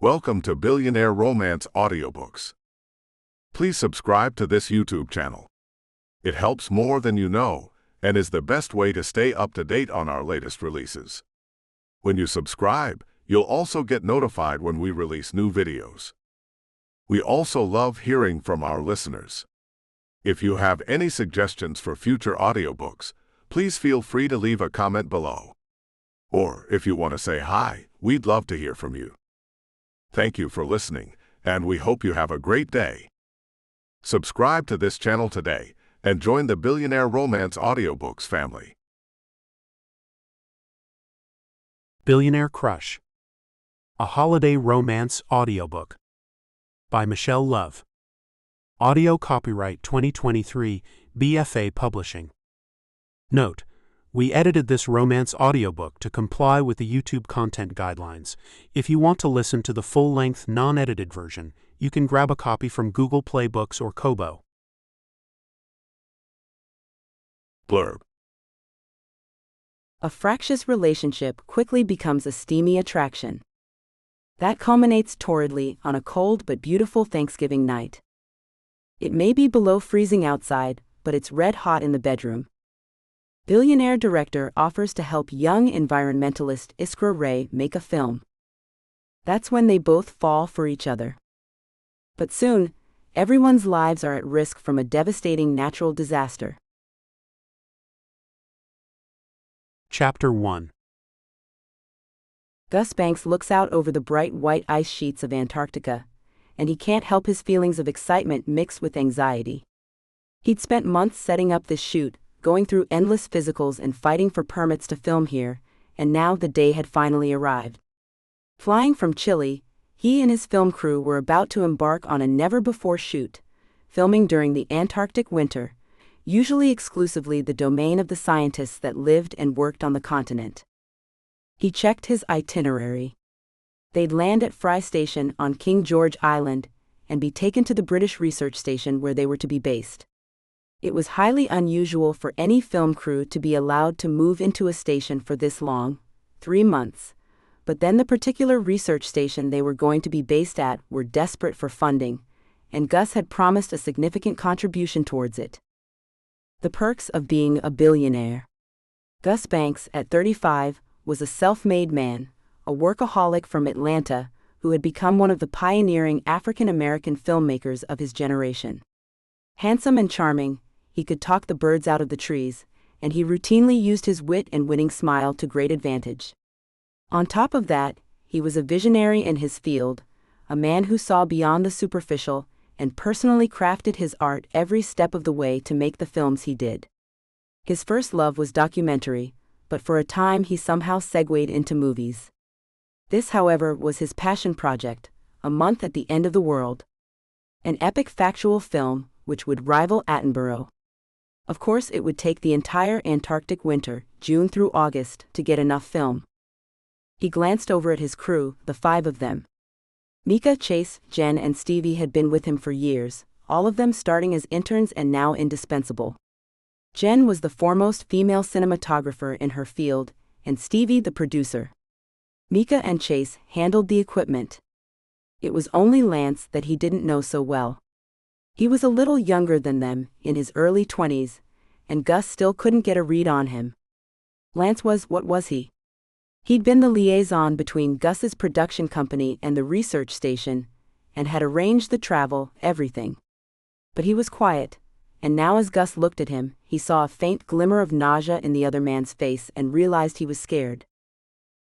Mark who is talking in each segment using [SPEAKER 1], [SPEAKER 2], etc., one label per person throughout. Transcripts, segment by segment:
[SPEAKER 1] Welcome to Billionaire Romance Audiobooks. Please subscribe to this YouTube channel. It helps more than you know and is the best way to stay up to date on our latest releases. When you subscribe, you'll also get notified when we release new videos. We also love hearing from our listeners. If you have any suggestions for future audiobooks, please feel free to leave a comment below. Or if you want to say hi, we'd love to hear from you. Thank you for listening, and we hope you have a great day. Subscribe to this channel today and join the Billionaire Romance Audiobooks family.
[SPEAKER 2] Billionaire Crush, a holiday romance audiobook by Michelle Love. Audio copyright 2023, BFA Publishing. Note: we edited this romance audiobook to comply with the YouTube content guidelines. If you want to listen to the full-length, non-edited version, you can grab a copy from Google Play Books or Kobo.
[SPEAKER 1] Blurb.
[SPEAKER 3] A fractious relationship quickly becomes a steamy attraction. That culminates torridly on a cold but beautiful Thanksgiving night. It may be below freezing outside, but it's red hot in the bedroom. Billionaire director offers to help young environmentalist Iskra Ray make a film. That's when they both fall for each other. But soon, everyone's lives are at risk from a devastating natural disaster.
[SPEAKER 2] Chapter 1.
[SPEAKER 3] Gus Banks looks out over the bright white ice sheets of Antarctica, and he can't help his feelings of excitement mixed with anxiety. He'd spent months setting up this shoot, going through endless physicals and fighting for permits to film here, and now the day had finally arrived. Flying from Chile, he and his film crew were about to embark on a never-before shoot, filming during the Antarctic winter, usually exclusively the domain of the scientists that lived and worked on the continent. He checked his itinerary. They'd land at Fry Station on King George Island and be taken to the British research station where they were to be based. It was highly unusual for any film crew to be allowed to move into a station for this long, 3 months, but then the particular research station they were going to be based at were desperate for funding, and Gus had promised a significant contribution towards it. The perks of being a billionaire. Gus Banks, at 35, was a self-made man, a workaholic from Atlanta, who had become one of the pioneering African-American filmmakers of his generation. Handsome and charming, he could talk the birds out of the trees, and he routinely used his wit and winning smile to great advantage. On top of that, he was a visionary in his field, a man who saw beyond the superficial and personally crafted his art every step of the way to make the films he did. His first love was documentary, but for a time he somehow segued into movies. This, however, was his passion project, A Month at the End of the World. An epic factual film which would rival Attenborough. Of course, it would take the entire Antarctic winter, June through August, to get enough film. He glanced over at his crew, the 5 of them. Mika, Chase, Jen, and Stevie had been with him for years, all of them starting as interns and now indispensable. Jen was the foremost female cinematographer in her field, and Stevie the producer. Mika and Chase handled the equipment. It was only Lance that he didn't know so well. He was a little younger than them, in his early 20s, and Gus still couldn't get a read on him. Lance was, what was he? He'd been the liaison between Gus's production company and the research station, and had arranged the travel, everything. But he was quiet, and now as Gus looked at him, he saw a faint glimmer of nausea in the other man's face and realized he was scared.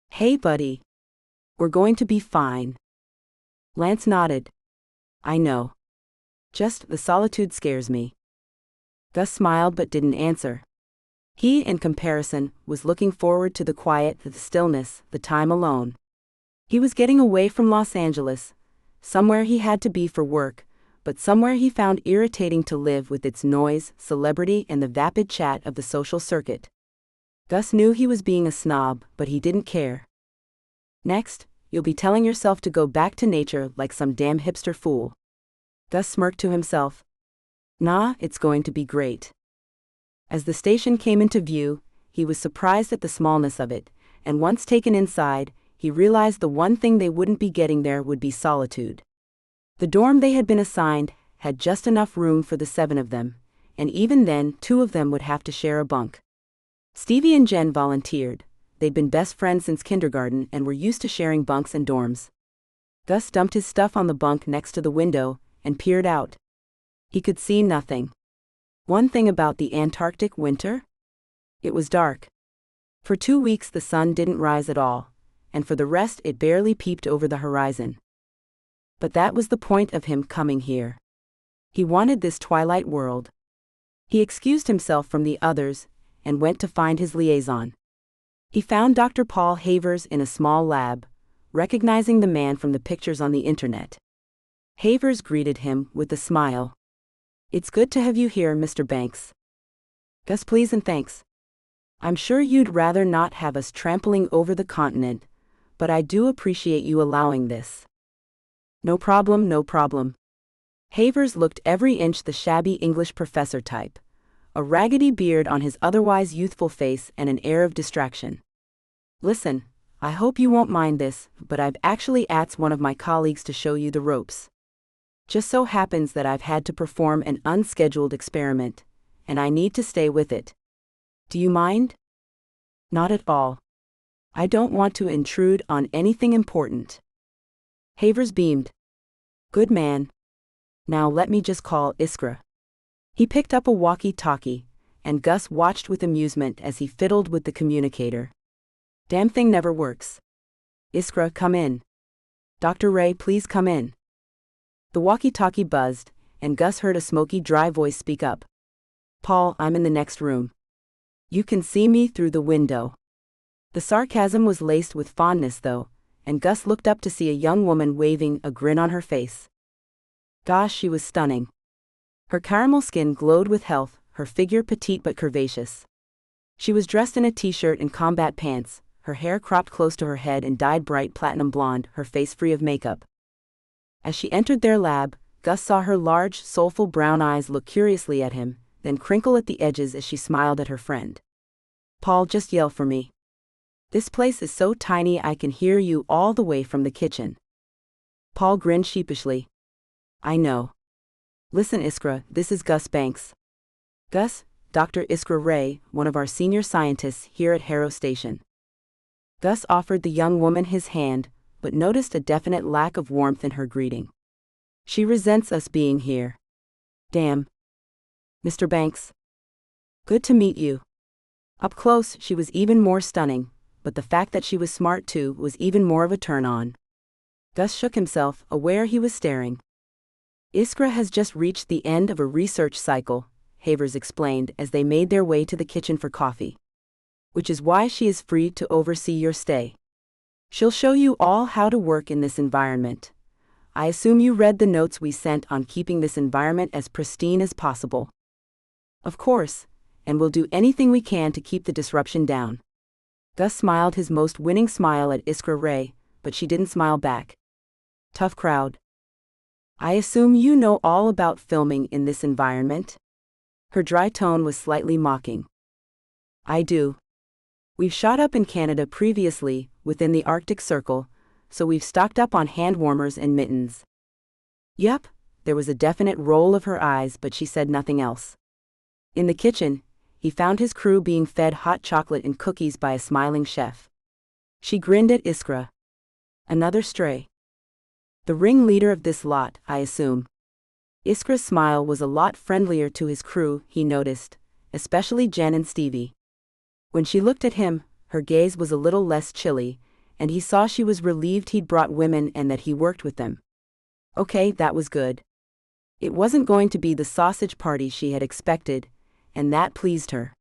[SPEAKER 3] "Hey, buddy. We're going to be fine." Lance nodded. "I know. Just the solitude scares me." Gus smiled but didn't answer. He, in comparison, was looking forward to the quiet, the stillness, the time alone. He was getting away from Los Angeles, somewhere he had to be for work, but somewhere he found irritating to live with its noise, celebrity, and the vapid chat of the social circuit. Gus knew he was being a snob, but he didn't care. "Next, you'll be telling yourself to go back to nature like some damn hipster fool." Gus smirked to himself. "Nah, it's going to be great." As the station came into view, he was surprised at the smallness of it, and once taken inside, he realized the one thing they wouldn't be getting there would be solitude. The dorm they had been assigned had just enough room for the 7 of them, and even then 2 of them would have to share a bunk. Stevie and Jen volunteered. They'd been best friends since kindergarten and were used to sharing bunks and dorms. Gus dumped his stuff on the bunk next to the window and peered out. He could see nothing. One thing about the Antarctic winter? It was dark. For 2 weeks the sun didn't rise at all, and for the rest it barely peeped over the horizon. But that was the point of him coming here. He wanted this twilight world. He excused himself from the others and went to find his liaison. He found Dr. Paul Havers in a small lab, recognizing the man from the pictures on the internet. Havers greeted him with a smile. "It's good to have you here, Mr. Banks." "Gus, please and thanks. I'm sure you'd rather not have us trampling over the continent, but I do appreciate you allowing this." "No problem, no problem." Havers looked every inch the shabby English professor type, a raggedy beard on his otherwise youthful face and an air of distraction. "Listen, I hope you won't mind this, but I've actually asked one of my colleagues to show you the ropes. Just so happens that I've had to perform an unscheduled experiment, and I need to stay with it. Do you mind?" "Not at all. I don't want to intrude on anything important." Havers beamed. "Good man. Now let me just call Iskra." He picked up a walkie-talkie, and Gus watched with amusement as he fiddled with the communicator. "Damn thing never works. Iskra, come in. Dr. Ray, please come in." The walkie-talkie buzzed, and Gus heard a smoky, dry voice speak up. "Paul, I'm in the next room. You can see me through the window." The sarcasm was laced with fondness, though, and Gus looked up to see a young woman waving a grin on her face. Gosh, she was stunning. Her caramel skin glowed with health, her figure petite but curvaceous. She was dressed in a t-shirt and combat pants, her hair cropped close to her head and dyed bright platinum blonde, her face free of makeup. As she entered their lab, Gus saw her large, soulful brown eyes look curiously at him, then crinkle at the edges as she smiled at her friend. "Paul, just yell for me. This place is so tiny I can hear you all the way from the kitchen." Paul grinned sheepishly. "I know. Listen, Iskra, this is Gus Banks." "Gus, Dr. Iskra Ray, one of our senior scientists here at Harrow Station." Gus offered the young woman his hand, but noticed a definite lack of warmth in her greeting. "She resents us being here." "Damn. Mr. Banks. Good to meet you." Up close, she was even more stunning, but the fact that she was smart too was even more of a turn-on. Gus shook himself, aware he was staring. "Iskra has just reached the end of a research cycle," Havers explained as they made their way to the kitchen for coffee. "Which is why she is free to oversee your stay. She'll show you all how to work in this environment. I assume you read the notes we sent on keeping this environment as pristine as possible." "Of course, and we'll do anything we can to keep the disruption down." Gus smiled his most winning smile at Iskra Ray, but she didn't smile back. "Tough crowd. I assume you know all about filming in this environment?" Her dry tone was slightly mocking. "I do. We've shot up in Canada previously, within the Arctic Circle, so we've stocked up on hand warmers and mittens." "Yep." There was a definite roll of her eyes, but she said nothing else. In the kitchen, he found his crew being fed hot chocolate and cookies by a smiling chef. She grinned at Iskra. "Another stray. The ringleader of this lot, I assume." Iskra's smile was a lot friendlier to his crew, he noticed, especially Jen and Stevie. When she looked at him, her gaze was a little less chilly, and he saw she was relieved he'd brought women and that he worked with them. Okay, that was good. It wasn't going to be the sausage party she had expected, and that pleased her.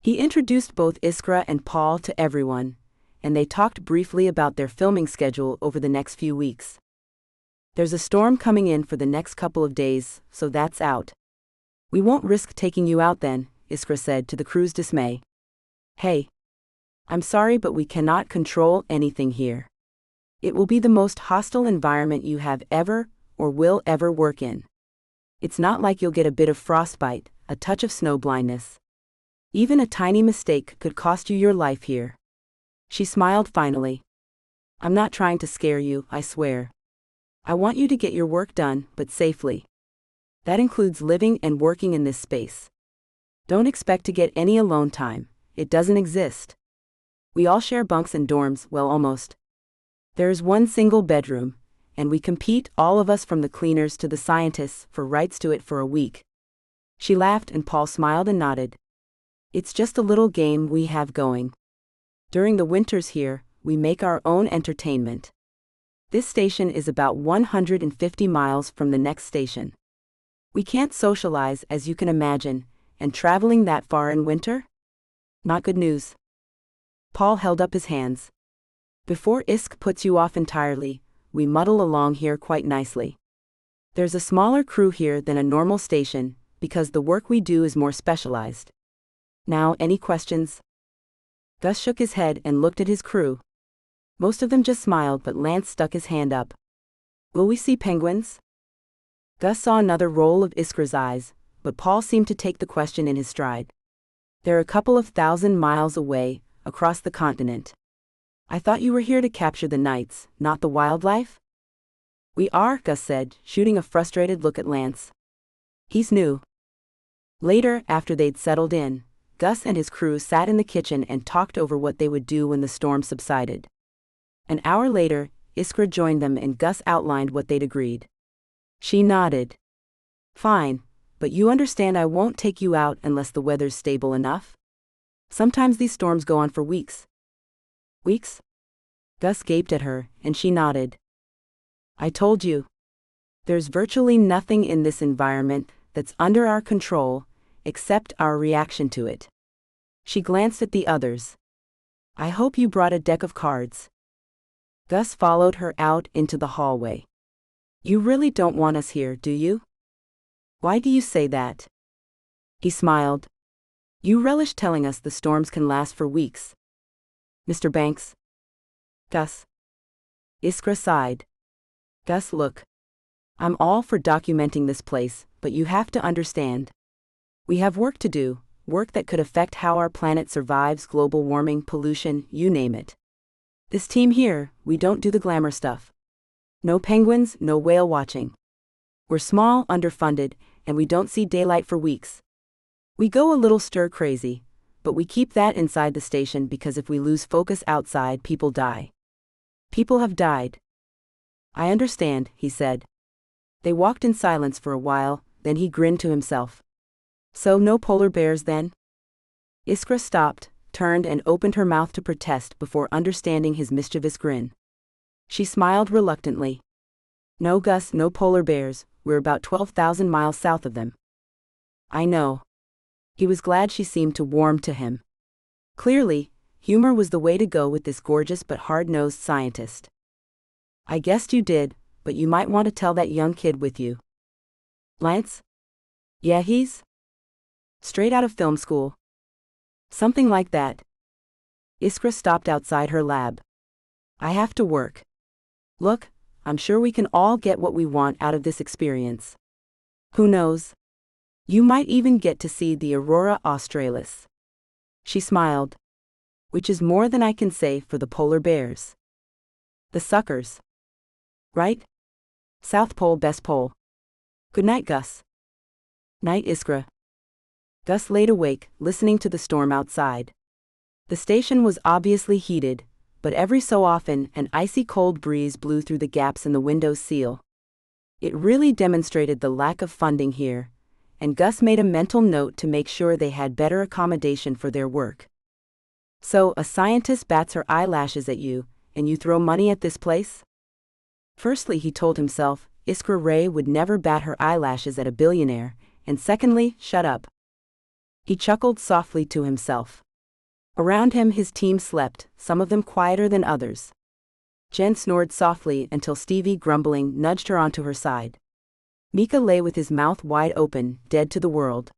[SPEAKER 3] He introduced both Iskra and Paul to everyone, and they talked briefly about their filming schedule over the next few weeks. "There's a storm coming in for the next couple of days, so that's out. We won't risk taking you out then," Iskra said to the crew's dismay. "Hey. I'm sorry, but we cannot control anything here. It will be the most hostile environment you have ever, or will ever work in. It's not like you'll get a bit of frostbite, a touch of snow blindness. Even a tiny mistake could cost you your life here." She smiled finally. I'm not trying to scare you, I swear. I want you to get your work done, but safely. That includes living and working in this space. Don't expect to get any alone time, it doesn't exist. We all share bunks and dorms, well, almost. There is one single bedroom, and we compete, all of us from the cleaners to the scientists, for rights to it for a week. She laughed and Paul smiled and nodded. It's just a little game we have going. During the winters here, we make our own entertainment. This station is about 150 miles from the next station. We can't socialize, as you can imagine, and traveling that far in winter? Not good news. Paul held up his hands. Before ISK puts you off entirely, we muddle along here quite nicely. There's a smaller crew here than a normal station, because the work we do is more specialized. Now, any questions? Gus shook his head and looked at his crew. Most of them just smiled, but Lance stuck his hand up. Will we see penguins? Gus saw another roll of Iskra's eyes, but Paul seemed to take the question in his stride. They're a couple of 1,000 miles away, across the continent. I thought you were here to capture the knights, not the wildlife? We are, Gus said, shooting a frustrated look at Lance. He's new. Later, after they'd settled in, Gus and his crew sat in the kitchen and talked over what they would do when the storm subsided. An hour later, Iskra joined them and Gus outlined what they'd agreed. She nodded. Fine, but you understand I won't take you out unless the weather's stable enough? Sometimes these storms go on for weeks. Weeks? Gus gaped at her, and she nodded. I told you. There's virtually nothing in this environment that's under our control, except our reaction to it. She glanced at the others. I hope you brought a deck of cards. Gus followed her out into the hallway. You really don't want us here, do you? Why do you say that? He smiled. You relish telling us the storms can last for weeks. Mr. Banks? Gus? Iskra sighed. Gus, look. I'm all for documenting this place, but you have to understand. We have work to do, work that could affect how our planet survives global warming, pollution, you name it. This team here, we don't do the glamour stuff. No penguins, no whale watching. We're small, underfunded, and we don't see daylight for weeks. We go a little stir-crazy, but we keep that inside the station because if we lose focus outside, people die. People have died. I understand, he said. They walked in silence for a while, then he grinned to himself. So no polar bears then? Iskra stopped, turned and opened her mouth to protest before understanding his mischievous grin. She smiled reluctantly. No, Gus, no polar bears, we're about 12,000 miles south of them. I know. He was glad she seemed to warm to him. Clearly, humor was the way to go with this gorgeous but hard-nosed scientist. I guessed you did, but you might want to tell that young kid with you. Lance? Yeah, he's straight out of film school. Something like that. Iskra stopped outside her lab. I have to work. Look, I'm sure we can all get what we want out of this experience. Who knows? You might even get to see the Aurora Australis. She smiled. Which is more than I can say for the polar bears. The suckers. Right? South Pole, best pole. Good night, Gus. Night, Iskra. Gus laid awake, listening to the storm outside. The station was obviously heated, but every so often an icy cold breeze blew through the gaps in the window's seal. It really demonstrated the lack of funding here, and Gus made a mental note to make sure they had better accommodation for their work. So, a scientist bats her eyelashes at you, and you throw money at this place? Firstly, he told himself, Iskra Ray would never bat her eyelashes at a billionaire, and secondly, shut up. He chuckled softly to himself. Around him his team slept, some of them quieter than others. Jen snored softly until Stevie, grumbling, nudged her onto her side. Mika lay with his mouth wide open, dead to the world.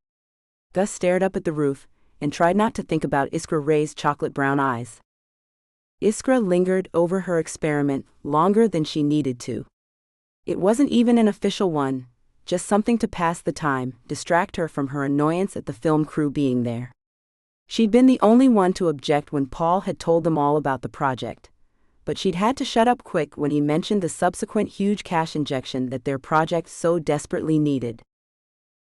[SPEAKER 3] Gus stared up at the roof, and tried not to think about Iskra Ray's chocolate brown eyes. Iskra lingered over her experiment longer than she needed to. It wasn't even an official one, just something to pass the time, distract her from her annoyance at the film crew being there. She'd been the only one to object when Paul had told them all about the project, but she'd had to shut up quick when he mentioned the subsequent huge cash injection that their project so desperately needed.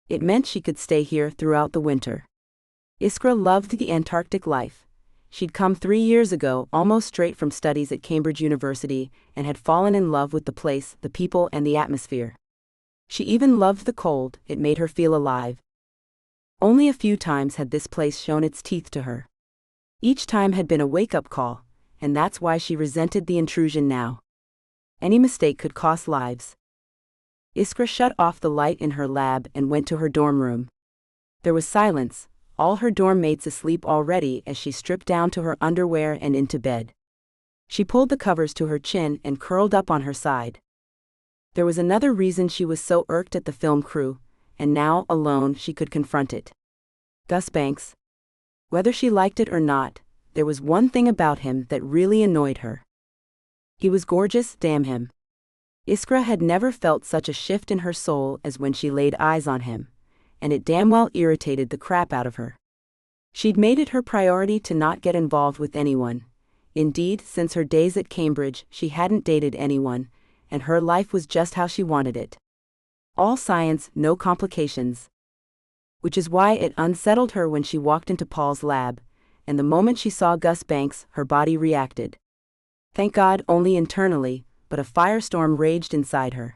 [SPEAKER 3] It meant she could stay here throughout the winter. Iskra loved the Antarctic life. She'd come 3 years ago, almost straight from studies at Cambridge University, and had fallen in love with the place, the people, and the atmosphere. She even loved the cold, it made her feel alive. Only a few times had this place shown its teeth to her. Each time had been a wake-up call, and that's why she resented the intrusion now. Any mistake could cost lives. Iskra shut off the light in her lab and went to her dorm room. There was silence, all her dorm mates asleep already as she stripped down to her underwear and into bed. She pulled the covers to her chin and curled up on her side. There was another reason she was so irked at the film crew, and now, alone, she could confront it. Gus Banks. Whether she liked it or not, there was one thing about him that really annoyed her. He was gorgeous, damn him. Iskra had never felt such a shift in her soul as when she laid eyes on him, and it damn well irritated the crap out of her. She'd made it her priority to not get involved with anyone. Indeed, since her days at Cambridge, she hadn't dated anyone, and her life was just how she wanted it. All science, no complications. Which is why it unsettled her when she walked into Paul's lab, and the moment she saw Gus Banks, her body reacted. Thank God, only internally, but a firestorm raged inside her.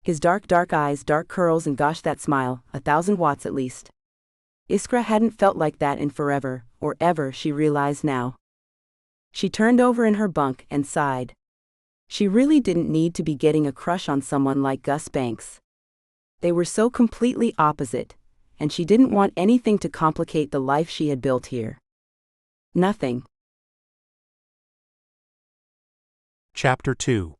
[SPEAKER 3] His dark eyes, dark curls, and gosh, that smile, 1,000 watts at least. Iskra hadn't felt like that in forever, or ever, she realized now. She turned over in her bunk and sighed. She really didn't need to be getting a crush on someone like Gus Banks. They were so completely opposite, and she didn't want anything to complicate the life she had built here. Nothing.
[SPEAKER 2] Chapter 2.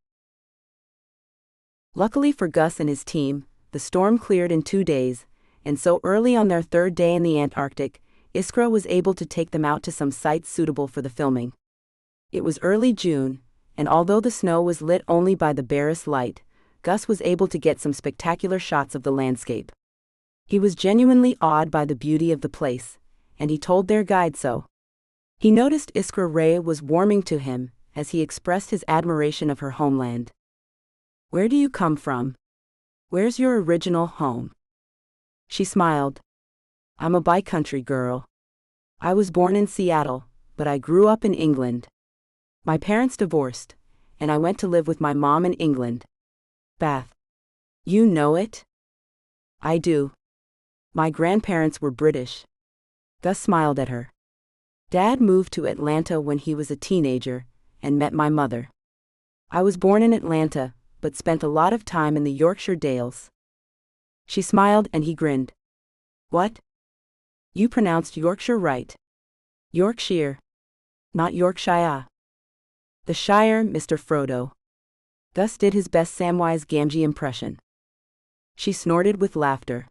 [SPEAKER 3] Luckily for Gus and his team, the storm cleared in 2 days, and so early on their 3rd day in the Antarctic, Iskra was able to take them out to some sites suitable for the filming. It was early June, and although the snow was lit only by the barest light, Gus was able to get some spectacular shots of the landscape. He was genuinely awed by the beauty of the place, and he told their guide so. He noticed Iskra Ray was warming to him as he expressed his admiration of her homeland. "Where do you come from? Where's your original home?" She smiled. "I'm a bi-country girl. I was born in Seattle, but I grew up in England. My parents divorced, and I went to live with my mom in England. Bath. You know it?" "I do. My grandparents were British." Gus smiled at her. "Dad moved to Atlanta when he was a teenager, and met my mother. I was born in Atlanta, but spent a lot of time in the Yorkshire Dales." She smiled and he grinned. "What? You pronounced Yorkshire right. Yorkshire. Not Yorkshire." "The Shire, Mr. Frodo." Gus did his best Samwise Gamgee impression. She snorted with laughter.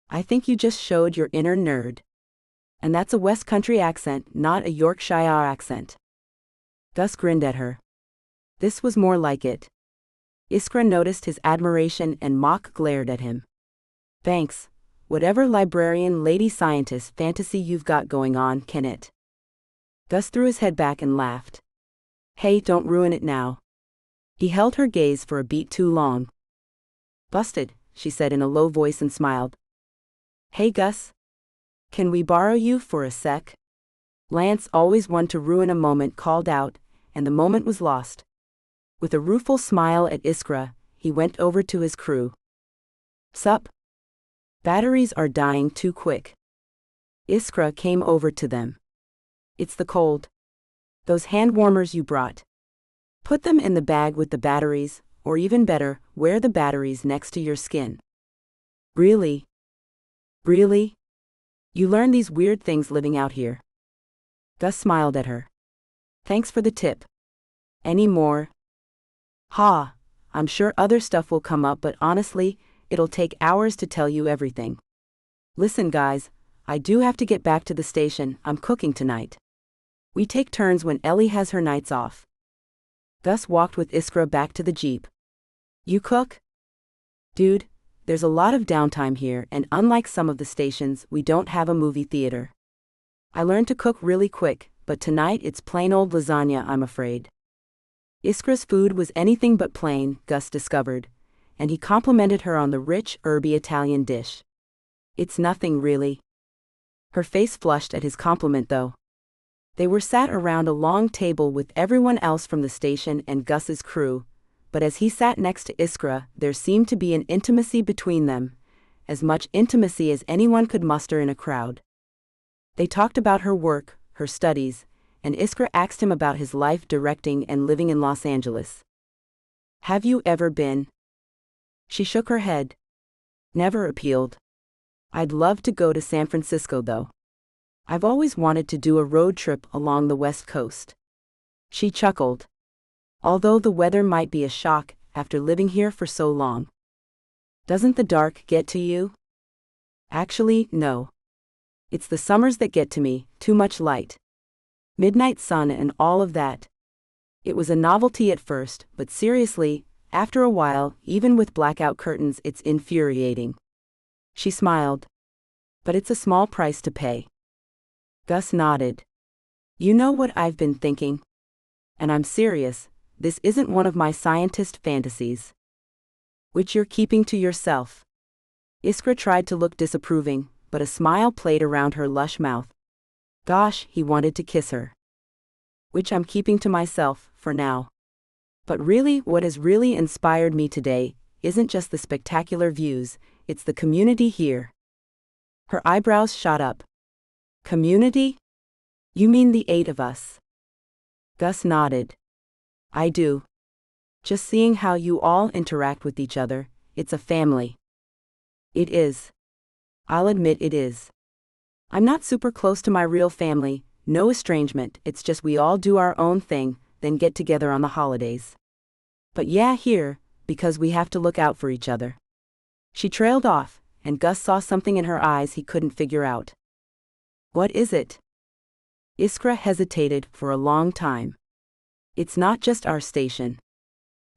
[SPEAKER 3] "I think you just showed your inner nerd. And that's a West Country accent, not a Yorkshire accent." Gus grinned at her. This was more like it. Iskra noticed his admiration and mock glared at him. "Thanks. Whatever librarian lady scientist fantasy you've got going on, can it?" Gus threw his head back and laughed. "Hey, don't ruin it now." He held her gaze for a beat too long. "Busted," she said in a low voice and smiled. "Hey Gus. Can we borrow you for a sec?" Lance, always one to ruin a moment, called out, and the moment was lost. With a rueful smile at Iskra, he went over to his crew. "Sup? Batteries are dying too quick." Iskra came over to them. "It's the cold. Those hand warmers you brought. Put them in the bag with the batteries, or even better, wear the batteries next to your skin." "Really? Really? You learn these weird things living out here." Gus smiled at her. "Thanks for the tip. Any more?" "Ha, I'm sure other stuff will come up, but honestly, it'll take hours to tell you everything. Listen guys, I do have to get back to the station, I'm cooking tonight. We take turns when Ellie has her nights off." Gus walked with Iskra back to the Jeep. "You cook?" "Dude, there's a lot of downtime here, and unlike some of the stations, we don't have a movie theater. I learned to cook really quick, but tonight it's plain old lasagna, I'm afraid." Iskra's food was anything but plain, Gus discovered, and he complimented her on the rich, herby Italian dish. It's nothing really. Her face flushed at his compliment though. They were sat around a long table with everyone else from the station and Gus's crew, but as he sat next to Iskra, there seemed to be an intimacy between them, as much intimacy as anyone could muster in a crowd. They talked about her work, her studies, and Iskra asked him about his life directing and living in Los Angeles. Have you ever been? She shook her head. Never appealed. I'd love to go to San Francisco though. I've always wanted to do a road trip along the West Coast. She chuckled. Although the weather might be a shock after living here for so long. Doesn't the dark get to you? Actually, no. It's the summers that get to me, too much light. Midnight sun and all of that. It was a novelty at first, but seriously, after a while, even with blackout curtains, it's infuriating. She smiled. But it's a small price to pay. Gus nodded. You know what I've been thinking? And I'm serious, this isn't one of my scientist fantasies. Which you're keeping to yourself. Iskra tried to look disapproving, but a smile played around her lush mouth. Gosh, he wanted to kiss her. Which I'm keeping to myself, for now. But really, what has really inspired me today isn't just the spectacular views, it's the community here. Her eyebrows shot up. Community? You mean the 8 of us? Gus nodded. I do. Just seeing how you all interact with each other, it's a family. It is. I'll admit it is. I'm not super close to my real family, no estrangement, it's just we all do our own thing, then get together on the holidays. But yeah, here, because we have to look out for each other. She trailed off, and Gus saw something in her eyes he couldn't figure out. What is it? Iskra hesitated for a long time. It's not just our station.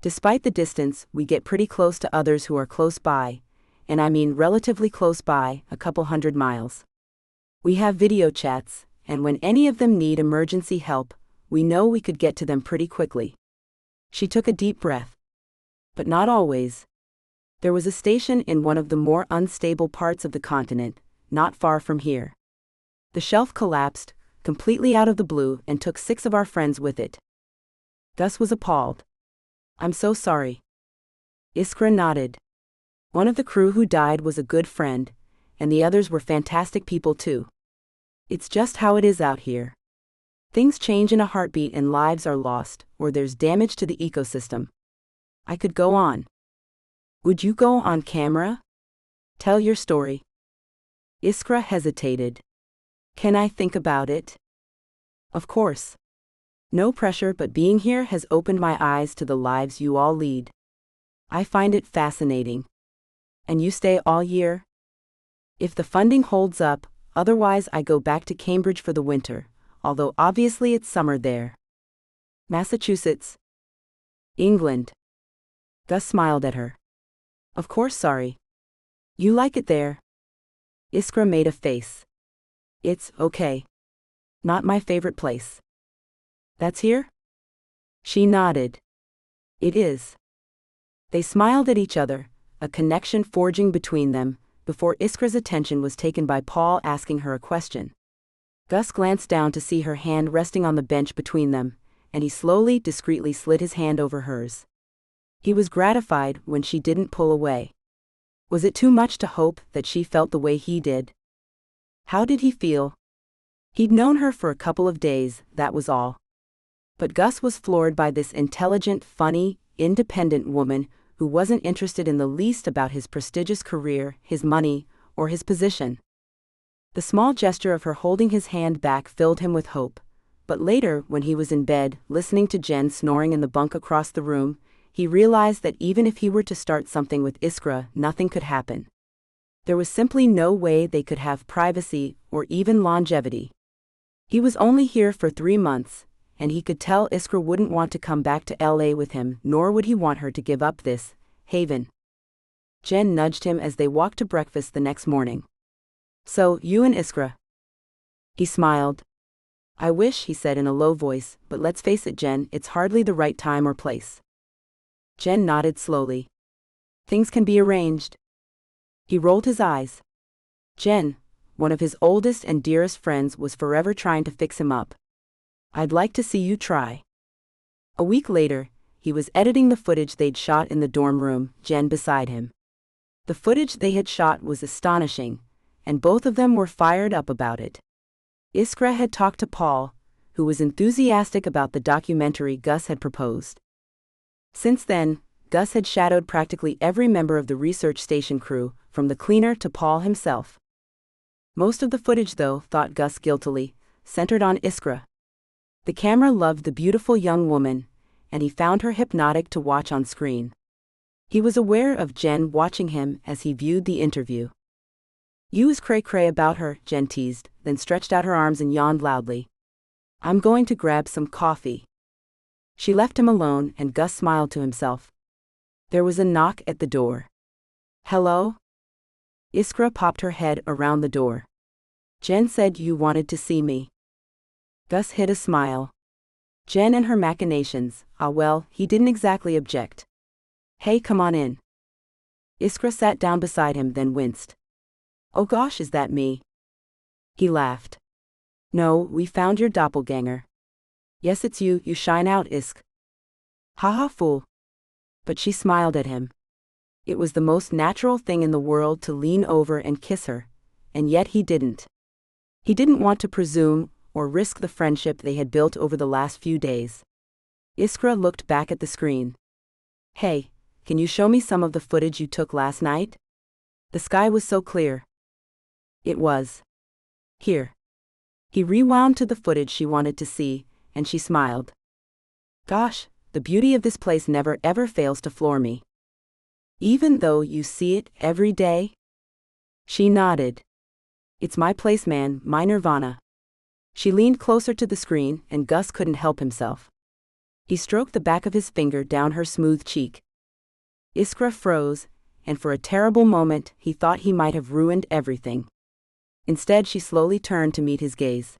[SPEAKER 3] Despite the distance, we get pretty close to others who are close by, and I mean relatively close by, a couple 100 miles. We have video chats, and when any of them need emergency help, we know we could get to them pretty quickly. She took a deep breath. But not always. There was a station in one of the more unstable parts of the continent, not far from here. The shelf collapsed, completely out of the blue, and took 6 of our friends with it. Gus was appalled. I'm so sorry. Iskra nodded. One of the crew who died was a good friend, and the others were fantastic people too. It's just how it is out here. Things change in a heartbeat and lives are lost, or there's damage to the ecosystem. I could go on. Would you go on camera? Tell your story. Iskra hesitated. Can I think about it? Of course. No pressure, but being here has opened my eyes to the lives you all lead. I find it fascinating. And you stay all year? If the funding holds up, otherwise I go back to Cambridge for the winter, although obviously it's summer there. Massachusetts. England. Gus smiled at her. Of course, sorry. You like it there? Iskra made a face. It's okay. Not my favorite place. That's here? She nodded. It is. They smiled at each other, a connection forging between them, before Iskra's attention was taken by Paul asking her a question. Gus glanced down to see her hand resting on the bench between them, and he slowly, discreetly slid his hand over hers. He was gratified when she didn't pull away. Was it too much to hope that she felt the way he did? How did he feel? He'd known her for a couple of days, that was all. But Gus was floored by this intelligent, funny, independent woman who wasn't interested in the least about his prestigious career, his money, or his position. The small gesture of her holding his hand back filled him with hope, but later, when he was in bed, listening to Jen snoring in the bunk across the room, he realized that even if he were to start something with Iskra, nothing could happen. There was simply no way they could have privacy or even longevity. He was only here for 3 months, and he could tell Iskra wouldn't want to come back to LA with him, nor would he want her to give up this haven. Jen nudged him as they walked to breakfast the next morning. So, you and Iskra? He smiled. I wish, he said in a low voice, but let's face it, Jen, it's hardly the right time or place. Jen nodded slowly. Things can be arranged. He rolled his eyes. Jen, one of his oldest and dearest friends, was forever trying to fix him up. I'd like to see you try. A week later, he was editing the footage they'd shot in the dorm room, Jen beside him. The footage they had shot was astonishing, and both of them were fired up about it. Iskra had talked to Paul, who was enthusiastic about the documentary Gus had proposed. Since then, Gus had shadowed practically every member of the research station crew, from the cleaner to Paul himself. Most of the footage, though, thought Gus guiltily, centered on Iskra. The camera loved the beautiful young woman, and he found her hypnotic to watch on screen. He was aware of Jen watching him as he viewed the interview. You was cray-cray about her, Jen teased, then stretched out her arms and yawned loudly. I'm going to grab some coffee. She left him alone, and Gus smiled to himself. There was a knock at the door. Hello? Iskra popped her head around the door. Jen said you wanted to see me. Gus hid a smile. Jen and her machinations, well, he didn't exactly object. Hey, come on in. Iskra sat down beside him, then winced. Oh gosh, is that me? He laughed. No, we found your doppelganger. Yes, it's you, you shine out, Isk. Haha, fool. But she smiled at him. It was the most natural thing in the world to lean over and kiss her, and yet he didn't. He didn't want to presume or risk the friendship they had built over the last few days. Iskra looked back at the screen. Hey, can you show me some of the footage you took last night? The sky was so clear. It was. Here. He rewound to the footage she wanted to see, and she smiled. Gosh, the beauty of this place never ever fails to floor me. Even though you see it every day? She nodded. It's my place, man, my nirvana. She leaned closer to the screen, and Gus couldn't help himself. He stroked the back of his finger down her smooth cheek. Iskra froze, and for a terrible moment he thought he might have ruined everything. Instead, she slowly turned to meet his gaze.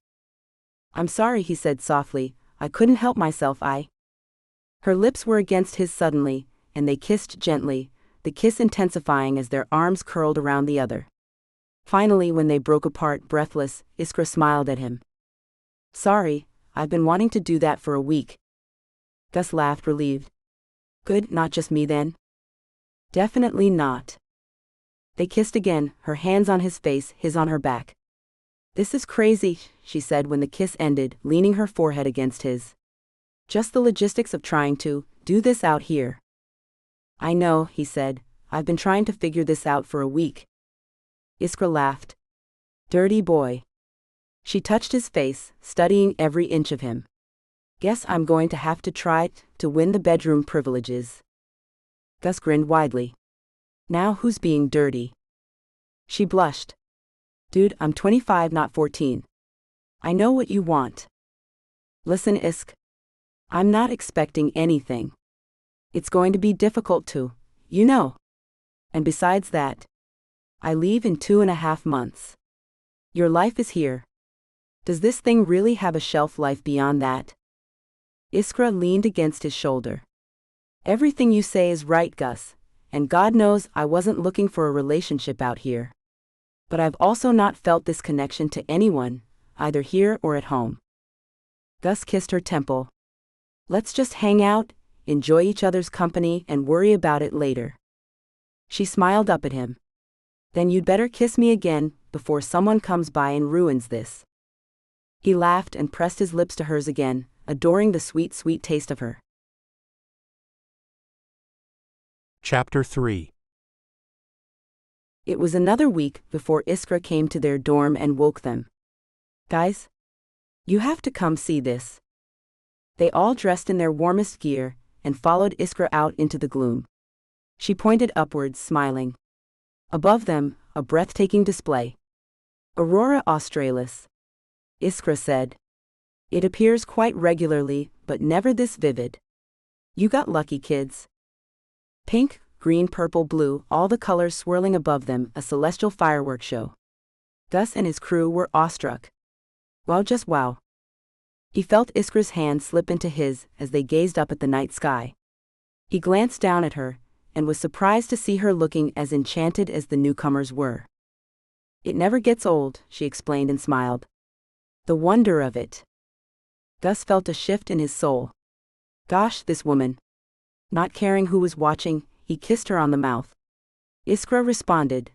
[SPEAKER 3] I'm sorry, he said softly, I couldn't help myself, Her lips were against his suddenly, and they kissed gently, the kiss intensifying as their arms curled around the other. Finally, when they broke apart, breathless, Iskra smiled at him. Sorry, I've been wanting to do that for a week. Gus laughed, relieved. Good, not just me then? Definitely not. They kissed again, her hands on his face, his on her back. This is crazy, she said when the kiss ended, leaning her forehead against his. Just the logistics of trying to do this out here. I know, he said. I've been trying to figure this out for a week. Iskra laughed. Dirty boy. She touched his face, studying every inch of him. Guess I'm going to have to try to win the bedroom privileges. Gus grinned widely. Now who's being dirty? She blushed. Dude, I'm 25, not 14. I know what you want. Listen, Isk. I'm not expecting anything. It's going to be difficult to, you know. And besides that, I leave in 2.5 months. Your life is here. Does this thing really have a shelf life beyond that? Iskra leaned against his shoulder. Everything you say is right, Gus, and God knows I wasn't looking for a relationship out here. But I've also not felt this connection to anyone, either here or at home. Gus kissed her temple. Let's just hang out, enjoy each other's company, and worry about it later. She smiled up at him. Then you'd better kiss me again, before someone comes by and ruins this. He laughed and pressed his lips to hers again, adoring the sweet, sweet taste of her.
[SPEAKER 2] Chapter 3.
[SPEAKER 3] It was another week before Iskra came to their dorm and woke them. Guys? You have to come see this. They all dressed in their warmest gear and followed Iskra out into the gloom. She pointed upwards, smiling. Above them, a breathtaking display. Aurora australis. Iskra said. It appears quite regularly, but never this vivid. You got lucky, kids. Pink, green, purple, blue, all the colors swirling above them, a celestial fireworks show. Gus and his crew were awestruck. Well, just wow. He felt Iskra's hand slip into his as they gazed up at the night sky. He glanced down at her, and was surprised to see her looking as enchanted as the newcomers were. "It never gets old," she explained and smiled. "The wonder of it." Gus felt a shift in his soul. Gosh, this woman. Not caring who was watching, he kissed her on the mouth. Iskra responded,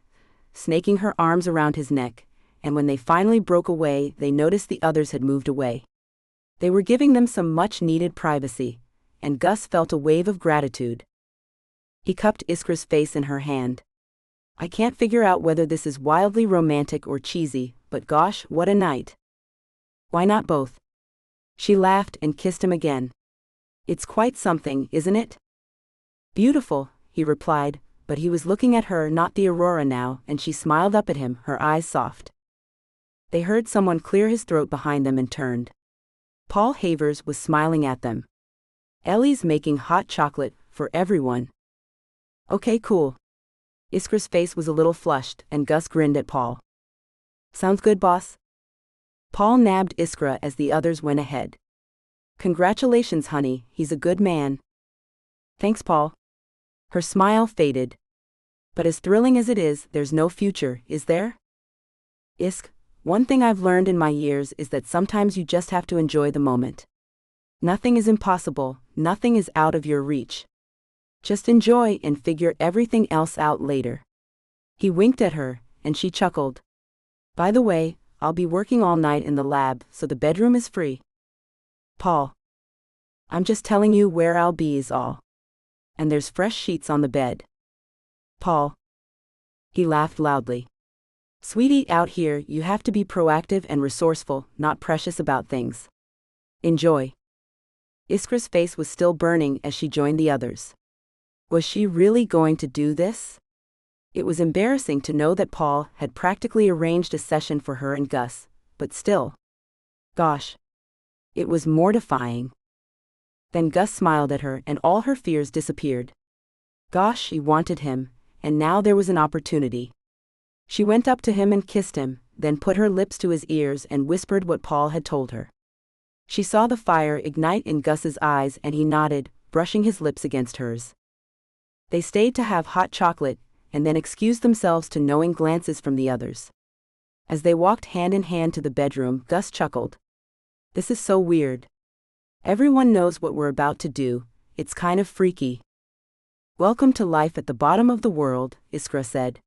[SPEAKER 3] snaking her arms around his neck, and when they finally broke away, they noticed the others had moved away. They were giving them some much-needed privacy, and Gus felt a wave of gratitude. He cupped Iskra's face in her hand. "I can't figure out whether this is wildly romantic or cheesy, but gosh, what a night." "Why not both?" She laughed and kissed him again. "It's quite something, isn't it?" "Beautiful," he replied, but he was looking at her, not the aurora now, and she smiled up at him, her eyes soft. They heard someone clear his throat behind them and turned. Paul Havers was smiling at them. "Ellie's making hot chocolate for everyone." "Okay, cool." Iskra's face was a little flushed, and Gus grinned at Paul. "Sounds good, boss." Paul nabbed Iskra as the others went ahead. "Congratulations, honey, he's a good man." "Thanks, Paul." Her smile faded. "But as thrilling as it is, there's no future, is there?" "Isk, one thing I've learned in my years is that sometimes you just have to enjoy the moment. Nothing is impossible, nothing is out of your reach. Just enjoy and figure everything else out later." He winked at her, and she chuckled. "By the way, I'll be working all night in the lab, so the bedroom is free." "Paul. I'm just telling you where I'll be is all. And there's fresh sheets on the bed." "Paul." He laughed loudly. "Sweetie, out here you have to be proactive and resourceful, not precious about things. Enjoy." Iskra's face was still burning as she joined the others. Was she really going to do this? It was embarrassing to know that Paul had practically arranged a session for her and Gus, but still. Gosh. It was mortifying. Then Gus smiled at her and all her fears disappeared. Gosh, she wanted him, and now there was an opportunity. She went up to him and kissed him, then put her lips to his ears and whispered what Paul had told her. She saw the fire ignite in Gus's eyes and he nodded, brushing his lips against hers. They stayed to have hot chocolate, and then excused themselves to knowing glances from the others. As they walked hand in hand to the bedroom, Gus chuckled. "This is so weird. Everyone knows what we're about to do, it's kind of freaky." "Welcome to life at the bottom of the world," Iskra said.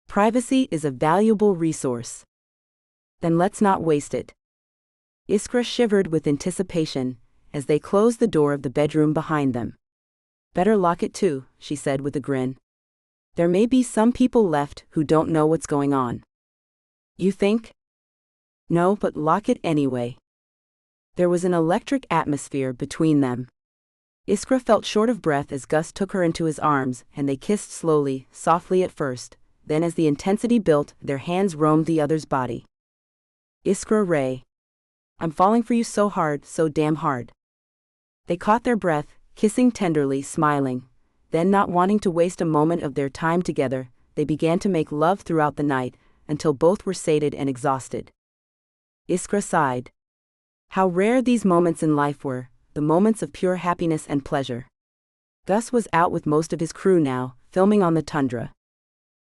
[SPEAKER 3] "Privacy is a valuable resource. Then let's not waste it." Iskra shivered with anticipation as they closed the door of the bedroom behind them. "Better lock it too," she said with a grin. "There may be some people left who don't know what's going on." "You think?" "No, but lock it anyway." There was an electric atmosphere between them. Iskra felt short of breath as Gus took her into his arms, and they kissed slowly, softly at first, then as the intensity built, their hands roamed the other's body. "Iskra Ray. I'm falling for you so hard, so damn hard." They caught their breath, kissing tenderly, smiling. Then, not wanting to waste a moment of their time together, they began to make love throughout the night, until both were sated and exhausted. Iskra sighed. How rare these moments in life were, the moments of pure happiness and pleasure. Gus was out with most of his crew now, filming on the tundra.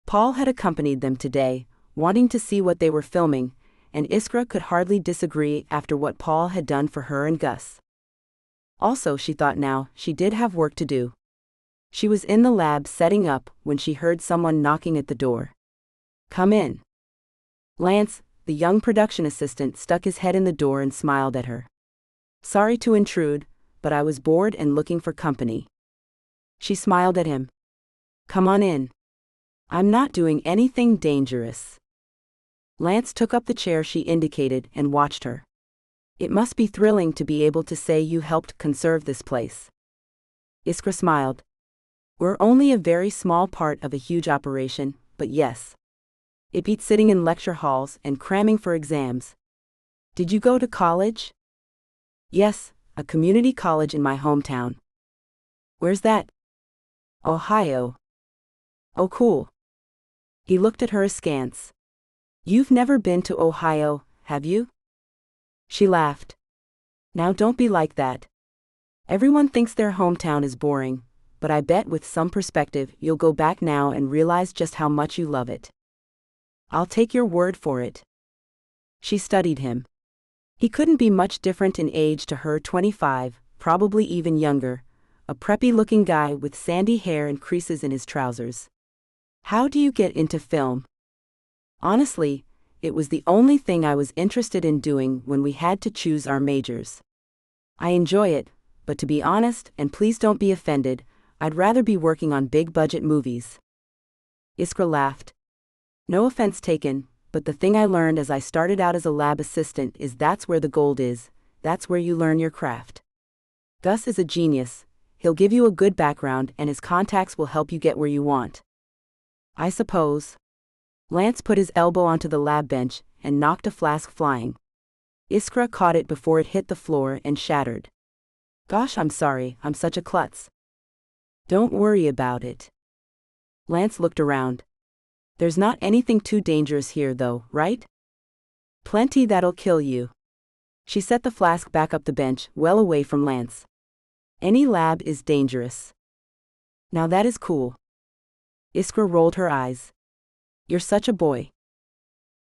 [SPEAKER 3] Paul had accompanied them today, wanting to see what they were filming, and Iskra could hardly disagree after what Paul had done for her and Gus. Also, she thought now, she did have work to do. She was in the lab setting up when she heard someone knocking at the door. "Come in." Lance, the young production assistant, stuck his head in the door and smiled at her. "Sorry to intrude, but I was bored and looking for company." She smiled at him. "Come on in. I'm not doing anything dangerous." Lance took up the chair she indicated and watched her. "It must be thrilling to be able to say you helped conserve this place." Iskra smiled. "We're only a very small part of a huge operation, but yes. It beats sitting in lecture halls and cramming for exams." "Did you go to college?" "Yes, a community college in my hometown." "Where's that?" "Ohio." "Oh, cool." He looked at her askance. "You've never been to Ohio, have you?" She laughed. Now don't be like that. Everyone thinks their hometown is boring, but I bet with some perspective you'll go back now and realize just how much you love it. I'll take your word for it. She studied him. He couldn't be much different in age to her, 25, probably even younger, a preppy-looking guy with sandy hair and creases in his trousers. How do you get into film? Honestly, it was the only thing I was interested in doing when we had to choose our majors. I enjoy it, but to be honest, and please don't be offended, I'd rather be working on big-budget movies. Iskra laughed. No offense taken, but the thing I learned as I started out as a lab assistant is that's where the gold is, that's where you learn your craft. Gus is a genius. He'll give you a good background and his contacts will help you get where you want. I suppose. Lance put his elbow onto the lab bench and knocked a flask flying. Iskra caught it before it hit the floor and shattered. Gosh, I'm sorry, I'm such a klutz. Don't worry about it. Lance looked around. There's not anything too dangerous here though, right? Plenty that'll kill you. She set the flask back up the bench, well away from Lance. Any lab is dangerous. Now that is cool. Iskra rolled her eyes. You're such a boy.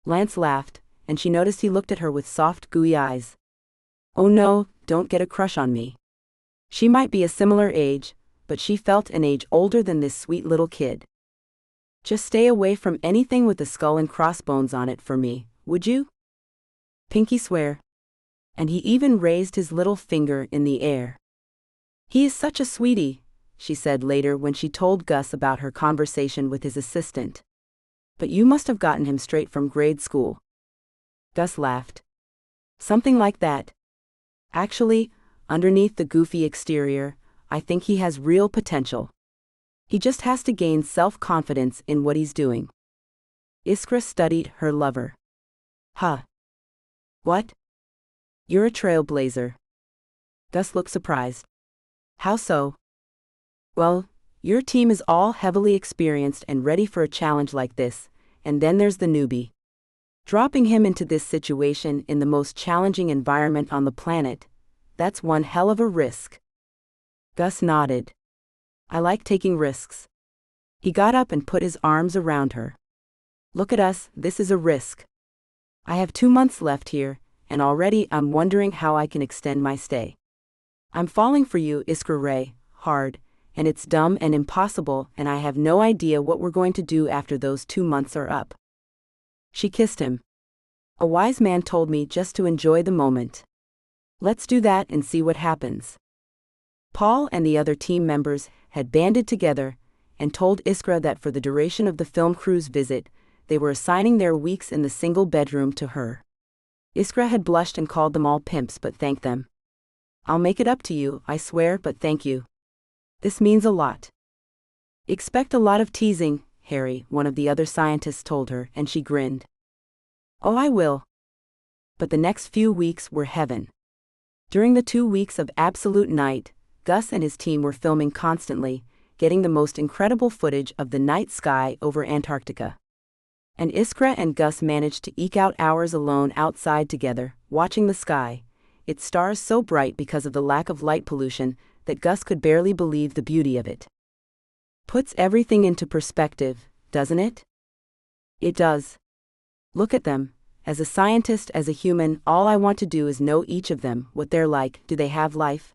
[SPEAKER 3] Lance laughed, and she noticed he looked at her with soft, gooey eyes. Oh no, don't get a crush on me. She might be a similar age, but she felt an age older than this sweet little kid. Just stay away from anything with a skull and crossbones on it for me, would you? Pinky swear. And he even raised his little finger in the air. He is such a sweetie, she said later when she told Gus about her conversation with his assistant. But you must have gotten him straight from grade school. Gus laughed. Something like that. Actually, underneath the goofy exterior, I think he has real potential. He just has to gain self-confidence in what he's doing. Iskra studied her lover. Huh. What? You're a trailblazer. Gus looked surprised. How so? Well, your team is all heavily experienced and ready for a challenge like this, and then there's the newbie. Dropping him into this situation in the most challenging environment on the planet, that's one hell of a risk. Gus nodded. I like taking risks. He got up and put his arms around her. Look at us, this is a risk. I have 2 months left here, and already I'm wondering how I can extend my stay. I'm falling for you, Iskra Ray, hard, and it's dumb and impossible, and I have no idea what we're going to do after those 2 months are up. She kissed him. A wise man told me just to enjoy the moment. Let's do that and see what happens. Paul and the other team members had banded together and told Iskra that for the duration of the film crew's visit, they were assigning their weeks in the single bedroom to her. Iskra had blushed and called them all pimps but thanked them. I'll make it up to you, I swear, but thank you. This means a lot. Expect a lot of teasing, Harry, one of the other scientists told her, and she grinned. Oh, I will. But the next few weeks were heaven. During the 2 weeks of absolute night, Gus and his team were filming constantly, getting the most incredible footage of the night sky over Antarctica. And Iskra and Gus managed to eke out hours alone outside together, watching the sky, its stars so bright because of the lack of light pollution that Gus could barely believe the beauty of it. Puts everything into perspective, doesn't it? It does. Look at them. As a scientist, as a human, all I want to do is know each of them, what they're like. Do they have life?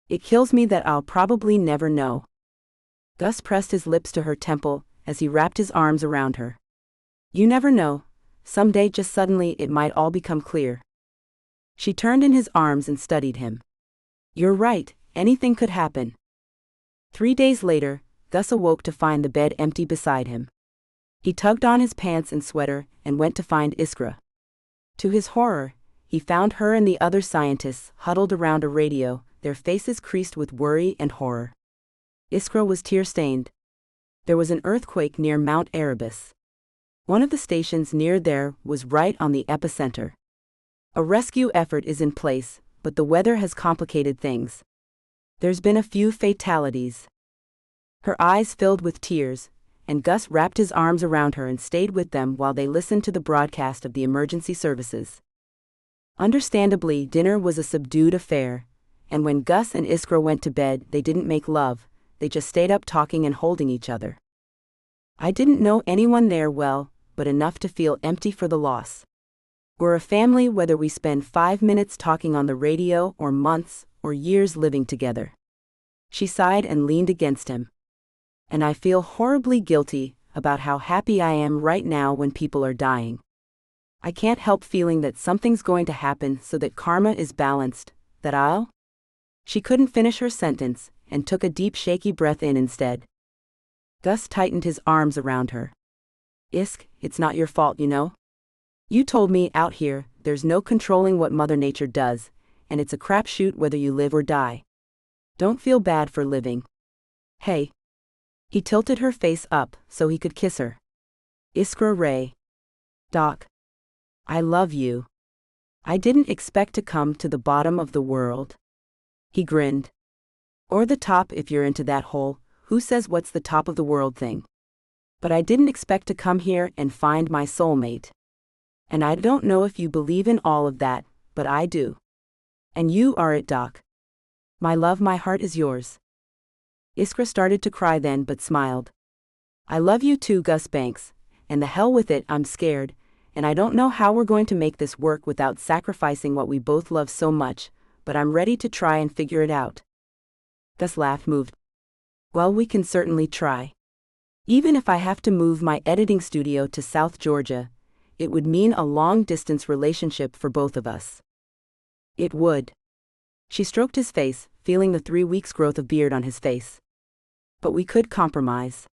[SPEAKER 3] It kills me that I'll probably never know. Gus pressed his lips to her temple as he wrapped his arms around her. You never know. Someday just suddenly it might all become clear. She turned in his arms and studied him. You're right, anything could happen. 3 days later, Gus awoke to find the bed empty beside him. He tugged on his pants and sweater and went to find Iskra. To his horror, he found her and the other scientists huddled around a radio, their faces creased with worry and horror. Iskra was tear-stained. There was an earthquake near Mount Erebus. One of the stations near there was right on the epicenter. A rescue effort is in place, but the weather has complicated things. There's been a few fatalities. Her eyes filled with tears, and Gus wrapped his arms around her and stayed with them while they listened to the broadcast of the emergency services. Understandably, dinner was a subdued affair, and when Gus and Iskra went to bed, they didn't make love, they just stayed up talking and holding each other. I didn't know anyone there well, but enough to feel empty for the loss. We're a family whether we spend 5 minutes talking on the radio or months or years living together. She sighed and leaned against him. And I feel horribly guilty about how happy I am right now when people are dying. I can't help feeling that something's going to happen so that karma is balanced, that I'll... She couldn't finish her sentence and took a deep shaky breath in instead. Gus tightened his arms around her. Isk, it's not your fault, you know? You told me out here there's no controlling what Mother Nature does, and it's a crapshoot whether you live or die. Don't feel bad for living. Hey. He tilted her face up so he could kiss her. Iskra Ray. Doc. I love you. I didn't expect to come to the bottom of the world. He grinned. Or the top if you're into that whole, who says what's the top of the world thing. But I didn't expect to come here and find my soulmate. And I don't know if you believe in all of that, but I do. And you are it, Doc. My love, my heart is yours. Iskra started to cry then but smiled. I love you too, Gus Banks, and the hell with it, I'm scared, and I don't know how we're going to make this work without sacrificing what we both love so much, but I'm ready to try and figure it out. Gus laughed, moved. Well, we can certainly try. Even if I have to move my editing studio to South Georgia, it would mean a long-distance relationship for both of us. It would. She stroked his face, feeling the 3 weeks' growth of beard on his face. But we could compromise.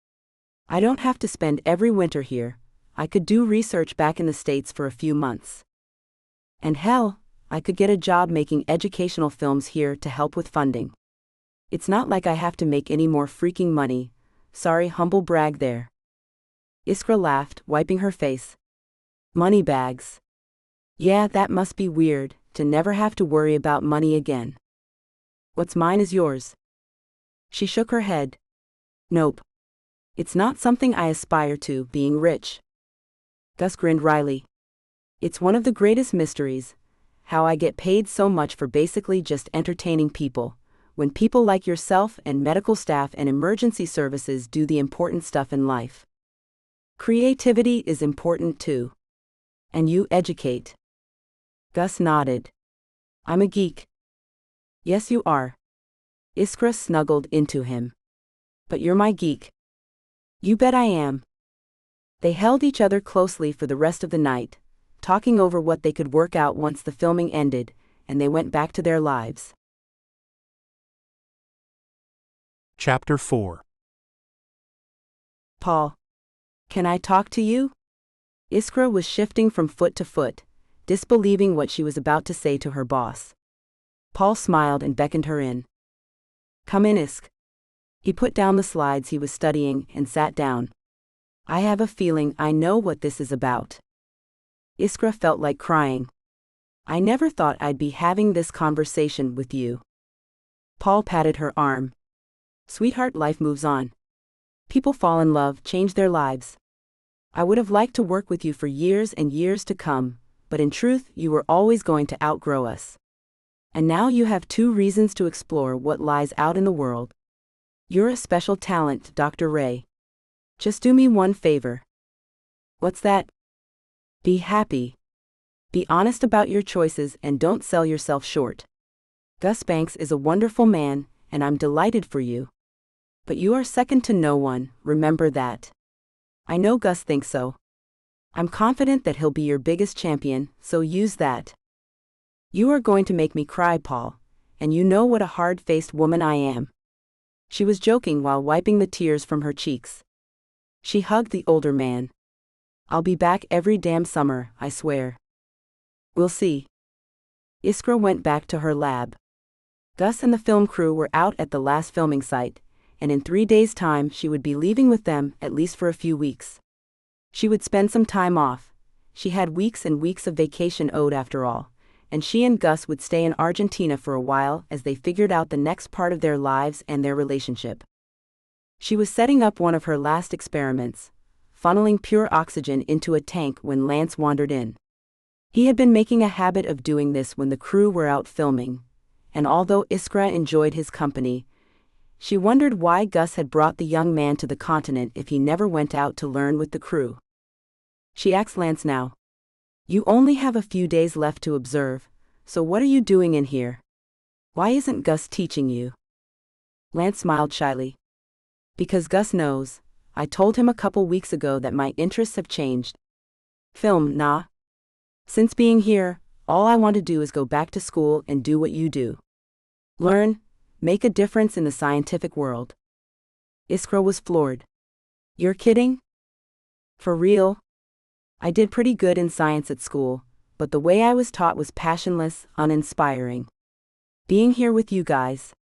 [SPEAKER 3] I don't have to spend every winter here. I could do research back in the States for a few months. And hell, I could get a job making educational films here to help with funding. It's not like I have to make any more freaking money. Sorry, humble brag there. Iskra laughed, wiping her face. Money bags. Yeah, that must be weird, to never have to worry about money again. What's mine is yours. She shook her head. Nope. It's not something I aspire to, being rich. Gus grinned wryly. It's one of the greatest mysteries, how I get paid so much for basically just entertaining people, when people like yourself and medical staff and emergency services do the important stuff in life. Creativity is important too. And you educate. Gus nodded. I'm a geek. Yes, you are. Iskra snuggled into him. But you're my geek. You bet I am. They held each other closely for the rest of the night, talking over what they could work out once the filming ended, and they went back to their lives.
[SPEAKER 2] Chapter 4.
[SPEAKER 3] Paul. Can I talk to you? Iskra was shifting from foot to foot, disbelieving what she was about to say to her boss. Paul smiled and beckoned her in. Come in, Isk. He put down the slides he was studying and sat down. I have a feeling I know what this is about. Iskra felt like crying. I never thought I'd be having this conversation with you. Paul patted her arm. Sweetheart, life moves on. People fall in love, change their lives. I would have liked to work with you for years and years to come, but in truth, you were always going to outgrow us. And now you have 2 reasons to explore what lies out in the world. You're a special talent, Dr. Ray. Just do me one favor. What's that? Be happy. Be honest about your choices and don't sell yourself short. Gus Banks is a wonderful man, and I'm delighted for you. But you are second to no one, remember that. I know Gus thinks so. I'm confident that he'll be your biggest champion, so use that. You are going to make me cry, Paul, and you know what a hard-faced woman I am. She was joking while wiping the tears from her cheeks. She hugged the older man. I'll be back every damn summer, I swear. We'll see. Iskra went back to her lab. Gus and the film crew were out at the last filming site, and in 3 days' time she would be leaving with them, at least for a few weeks. She would spend some time off. She had weeks and weeks of vacation owed after all, and she and Gus would stay in Argentina for a while as they figured out the next part of their lives and their relationship. She was setting up one of her last experiments, funneling pure oxygen into a tank when Lance wandered in. He had been making a habit of doing this when the crew were out filming, and although Iskra enjoyed his company, she wondered why Gus had brought the young man to the continent if he never went out to learn with the crew. She asked Lance now. You only have a few days left to observe, so what are you doing in here? Why isn't Gus teaching you? Lance smiled shyly. Because Gus knows. I told him a couple weeks ago that my interests have changed. Film, nah. Since being here, all I want to do is go back to school and do what you do. Learn, make a difference in the scientific world. Iskra was floored. You're kidding? For real? I did pretty good in science at school, but the way I was taught was passionless, uninspiring. Being here with you guys.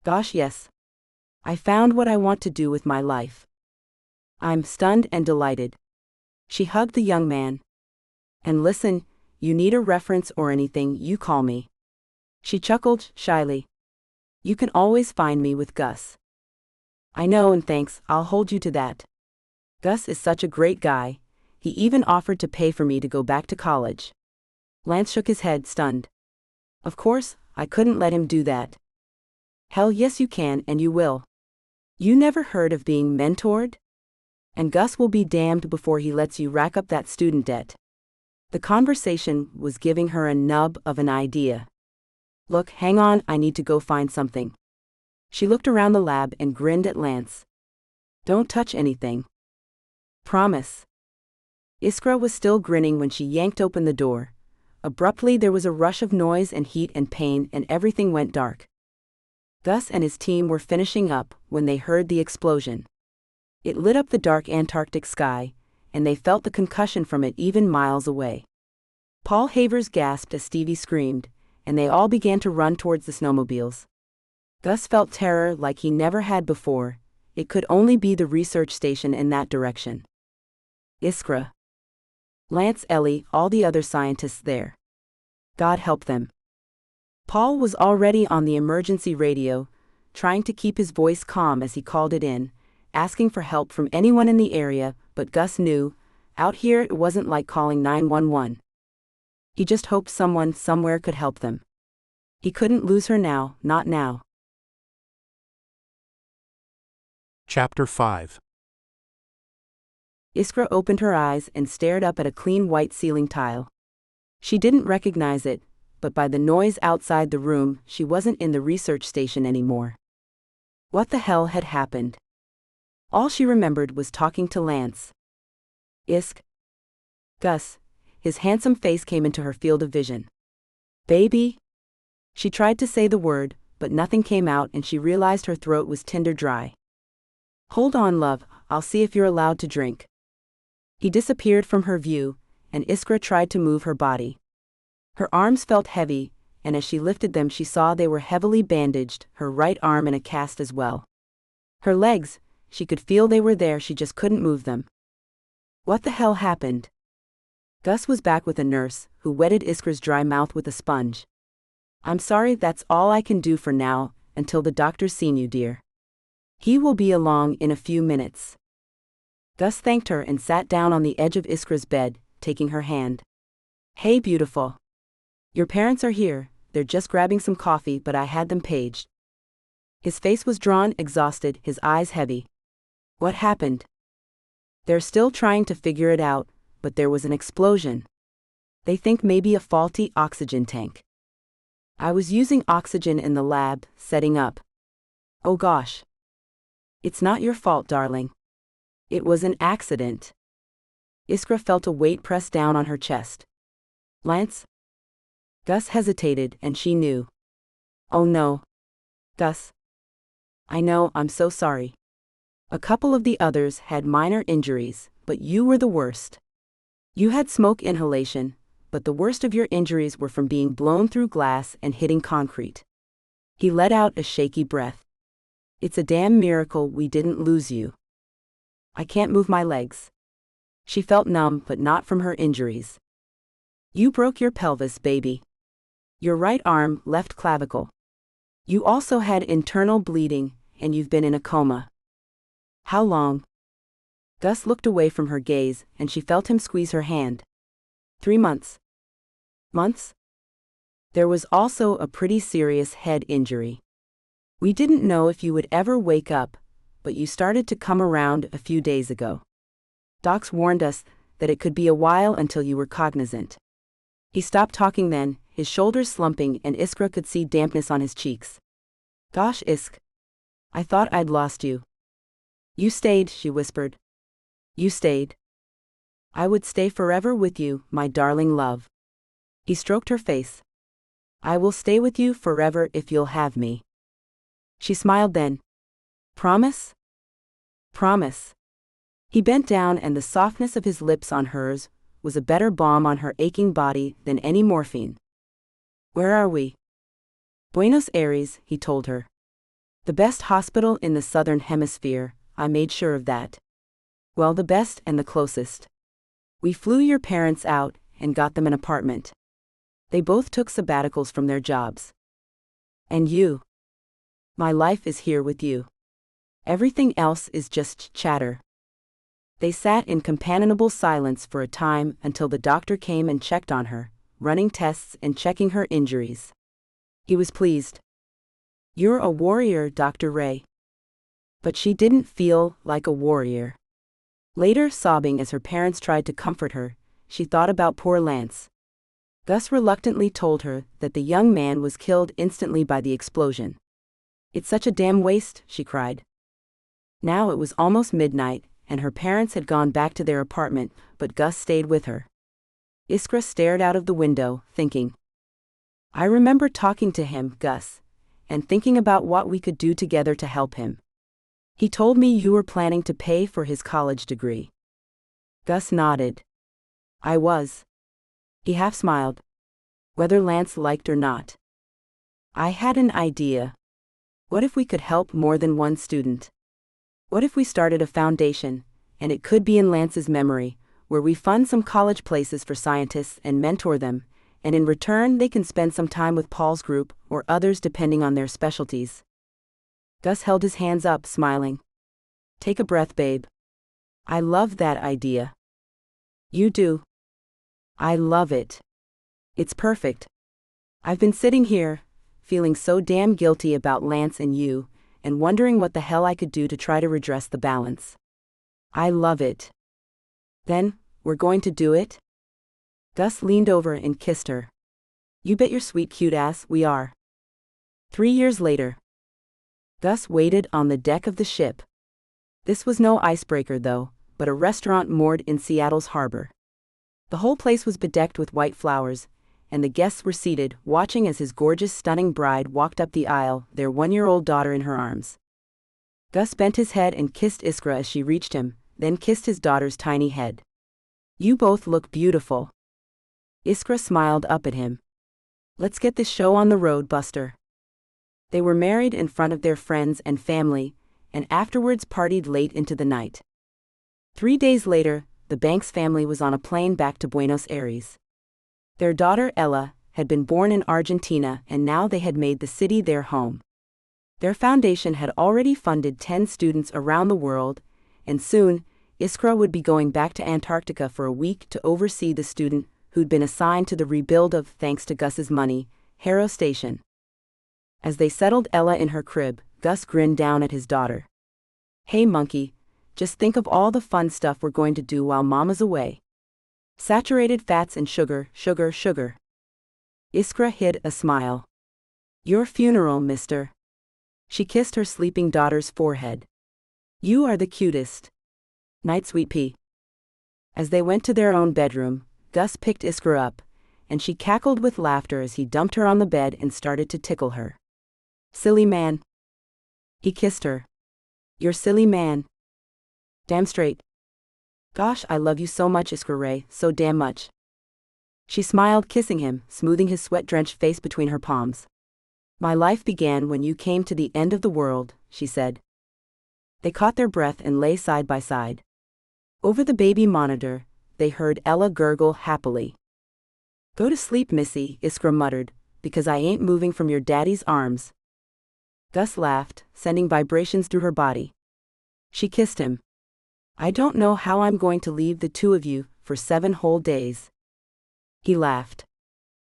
[SPEAKER 3] Gosh, yes. I found what I want to do with my life. I'm stunned and delighted. She hugged the young man. And listen, you need a reference or anything, you call me. She chuckled shyly. You can always find me with Gus. I know, and thanks, I'll hold you to that. Gus is such a great guy. He even offered to pay for me to go back to college. Lance shook his head, stunned. Of course, I couldn't let him do that. Hell yes you can, and you will. You never heard of being mentored? And Gus will be damned before he lets you rack up that student debt. The conversation was giving her a nub of an idea. Look, hang on, I need to go find something. She looked around the lab and grinned at Lance. Don't touch anything. Promise. Iskra was still grinning when she yanked open the door. Abruptly there was a rush of noise and heat and pain, and everything went dark. Gus and his team were finishing up when they heard the explosion. It lit up the dark Antarctic sky, and they felt the concussion from it even miles away. Paul Havers gasped as Stevie screamed, and they all began to run towards the snowmobiles. Gus felt terror like he never had before. It could only be the research station in that direction. Iskra. Lance, Ellie, all the other scientists there. God help them. Paul was already on the emergency radio, trying to keep his voice calm as he called it in, asking for help from anyone in the area, but Gus knew, out here it wasn't like calling 911. He just hoped someone somewhere could help them. He couldn't lose her now, not now.
[SPEAKER 2] Chapter 5.
[SPEAKER 3] Iskra opened her eyes and stared up at a clean white ceiling tile. She didn't recognize it, but by the noise outside the room, she wasn't in the research station anymore. What the hell had happened? All she remembered was talking to Lance. Gus. His handsome face came into her field of vision. Baby? She tried to say the word, but nothing came out and she realized her throat was tinder dry. Hold on, love, I'll see if you're allowed to drink. He disappeared from her view, and Iskra tried to move her body. Her arms felt heavy, and as she lifted them she saw they were heavily bandaged, her right arm in a cast as well. Her legs, she could feel they were there, she just couldn't move them. What the hell happened? Gus was back with a nurse, who wetted Iskra's dry mouth with a sponge. I'm sorry, that's all I can do for now, until the doctor's seen you, dear. He will be along in a few minutes. Gus thanked her and sat down on the edge of Iskra's bed, taking her hand. Hey, beautiful. Your parents are here, they're just grabbing some coffee, but I had them paged. His face was drawn, exhausted, his eyes heavy. What happened? They're still trying to figure it out, but there was an explosion. They think maybe a faulty oxygen tank. I was using oxygen in the lab, setting up. Oh gosh. It's not your fault, darling. It was an accident. Iskra felt a weight press down on her chest. Lance? Gus hesitated, and she knew. Oh no. Gus. I know, I'm so sorry. A couple of the others had minor injuries, but you were the worst. You had smoke inhalation, but the worst of your injuries were from being blown through glass and hitting concrete. He let out a shaky breath. It's a damn miracle we didn't lose you. I can't move my legs. She felt numb, but not from her injuries. You broke your pelvis, baby. Your right arm, left clavicle. You also had internal bleeding, and you've been in a coma. How long? Gus looked away from her gaze, and she felt him squeeze her hand. 3 months. Months? There was also a pretty serious head injury. We didn't know if you would ever wake up, but you started to come around a few days ago. Docs warned us that it could be a while until you were cognizant. He stopped talking then, his shoulders slumping, and Iskra could see dampness on his cheeks. Gosh, Isk. I thought I'd lost you. You stayed, she whispered. You stayed. I would stay forever with you, my darling love. He stroked her face. I will stay with you forever if you'll have me. She smiled then. Promise? Promise. He bent down, and the softness of his lips on hers was a better balm on her aching body than any morphine. Where are we? Buenos Aires, he told her. The best hospital in the southern hemisphere, I made sure of that. Well, the best and the closest. We flew your parents out and got them an apartment. They both took sabbaticals from their jobs. And you? My life is here with you. Everything else is just chatter. They sat in companionable silence for a time until the doctor came and checked on her, running tests and checking her injuries. He was pleased. You're a warrior, Dr. Ray. But she didn't feel like a warrior. Later, sobbing as her parents tried to comfort her, she thought about poor Lance. Gus reluctantly told her that the young man was killed instantly by the explosion. It's such a damn waste, she cried. Now it was almost midnight, and her parents had gone back to their apartment, but Gus stayed with her. Iskra stared out of the window, thinking. I remember talking to him, Gus, and thinking about what we could do together to help him. He told me you were planning to pay for his college degree. Gus nodded. I was. He half smiled. Whether Lance liked or not. I had an idea. What if we could help more than one student? What if we started a foundation, and it could be in Lance's memory, where we fund some college places for scientists and mentor them, and in return they can spend some time with Paul's group or others depending on their specialties. Gus held his hands up, smiling. Take a breath, babe. I love that idea. You do. I love it. It's perfect. I've been sitting here, feeling so damn guilty about Lance and you, and wondering what the hell I could do to try to redress the balance. I love it. Then, we're going to do it? Gus leaned over and kissed her. You bet your sweet cute ass we are. 3 years later. Gus waited on the deck of the ship. This was no icebreaker though, but a restaurant moored in Seattle's harbor. The whole place was bedecked with white flowers, and the guests were seated, watching as his gorgeous, stunning bride walked up the aisle, their 1-year-old daughter in her arms. Gus bent his head and kissed Iskra as she reached him, then kissed his daughter's tiny head. You both look beautiful. Iskra smiled up at him. Let's get this show on the road, Buster. They were married in front of their friends and family, and afterwards partied late into the night. 3 days later, the Banks family was on a plane back to Buenos Aires. Their daughter Ella had been born in Argentina, and now they had made the city their home. Their foundation had already funded 10 students around the world, and soon, Iskra would be going back to Antarctica for a week to oversee the student who'd been assigned to the rebuild of, thanks to Gus's money, Harrow Station. As they settled Ella in her crib, Gus grinned down at his daughter. Hey monkey, just think of all the fun stuff we're going to do while Mama's away. Saturated fats and sugar, sugar, sugar. Iskra hid a smile. Your funeral, mister. She kissed her sleeping daughter's forehead. You are the cutest. Night, sweet pea. As they went to their own bedroom, Gus picked Iskra up, and she cackled with laughter as he dumped her on the bed and started to tickle her. Silly man. He kissed her. You're silly man. Damn straight. Gosh, I love you so much, Iskra Ray, so damn much. She smiled, kissing him, smoothing his sweat-drenched face between her palms. My life began when you came to the end of the world, she said. They caught their breath and lay side by side. Over the baby monitor, they heard Ella gurgle happily. Go to sleep, missy, Iskra muttered, because I ain't moving from your daddy's arms. Gus laughed, sending vibrations through her body. She kissed him. I don't know how I'm going to leave the two of you for 7 whole days. He laughed.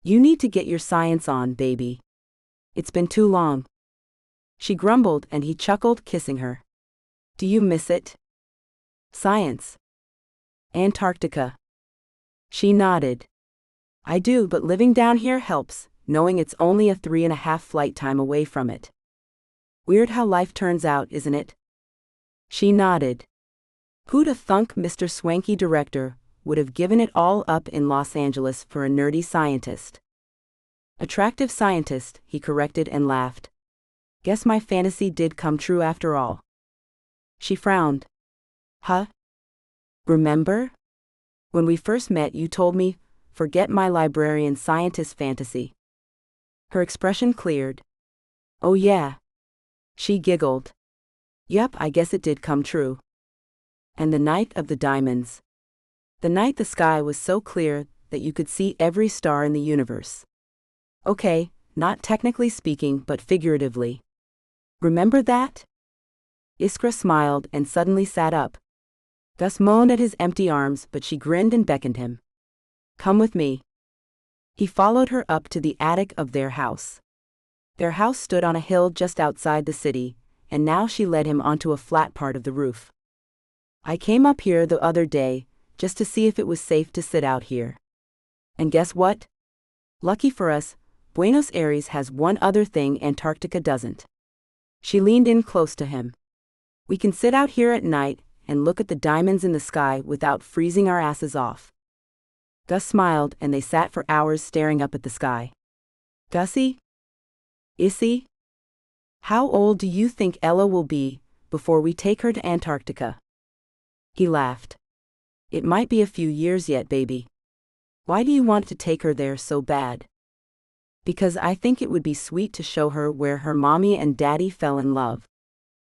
[SPEAKER 3] You need to get your science on, baby. It's been too long. She grumbled and he chuckled, kissing her. Do you miss it? Science. Antarctica. She nodded. I do, but living down here helps, knowing it's only a 3.5 flight time away from it. Weird how life turns out, isn't it? She nodded. Who'da thunk Mr. Swanky Director would have given it all up in Los Angeles for a nerdy scientist? Attractive scientist, he corrected and laughed. Guess my fantasy did come true after all. She frowned. Huh? Remember? When we first met, you told me, forget my librarian scientist fantasy. Her expression cleared. Oh yeah. She giggled. Yup, I guess it did come true. And the night of the diamonds. The night the sky was so clear that you could see every star in the universe. Okay, not technically speaking, but figuratively. Remember that? Iskra smiled and suddenly sat up. Gus moaned at his empty arms, but she grinned and beckoned him. Come with me. He followed her up to the attic of their house. Their house stood on a hill just outside the city, and now she led him onto a flat part of the roof. I came up here the other day, just to see if it was safe to sit out here. And guess what? Lucky for us, Buenos Aires has one other thing Antarctica doesn't. She leaned in close to him. We can sit out here at night and look at the diamonds in the sky without freezing our asses off. Gus smiled and they sat for hours staring up at the sky. Gussie? Issy? How old do you think Ella will be before we take her to Antarctica? He laughed. It might be a few years yet, baby. Why do you want to take her there so bad? Because I think it would be sweet to show her where her mommy and daddy fell in love.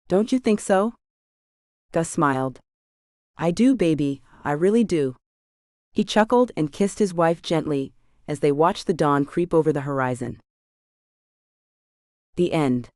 [SPEAKER 3] Don't you think so? Gus smiled. I do, baby, I really do. He chuckled and kissed his wife gently as they watched the dawn creep over the horizon. The end.